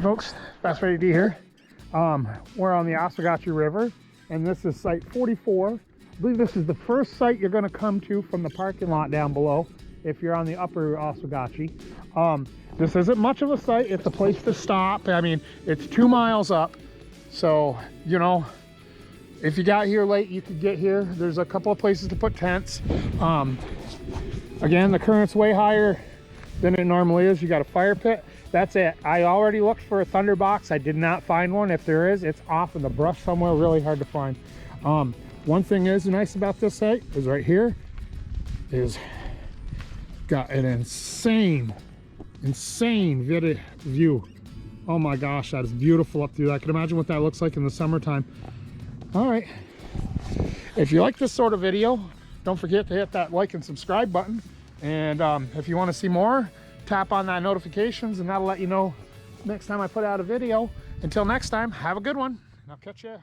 folks, Fast Ready D here. We're on the Oswegatchie River, and this is site 44. I believe this is the first site you're going to come to from the parking lot down below if you're on the upper Oswegatchie. This isn't much of a site. It's a place to stop. I mean, it's 2 miles up, so you know, if you got here late, you could get here. There's a couple of places to put tents. Again, the current's way higher than it normally is. You got a fire pit. That's it. I already looked for a thunderbox. I did not find one. If there is, it's off in the brush somewhere, really hard to find. One thing is nice about this site is right here is got an insane view. Oh my gosh, that is beautiful up through that. I can imagine what that looks like in the summertime. All right, if you like this sort of video, don't forget to hit that like and subscribe button. And if you want to see more, tap on that notifications, and that'll let you know next time I put out a video. Until next time, have a good one. I'll catch you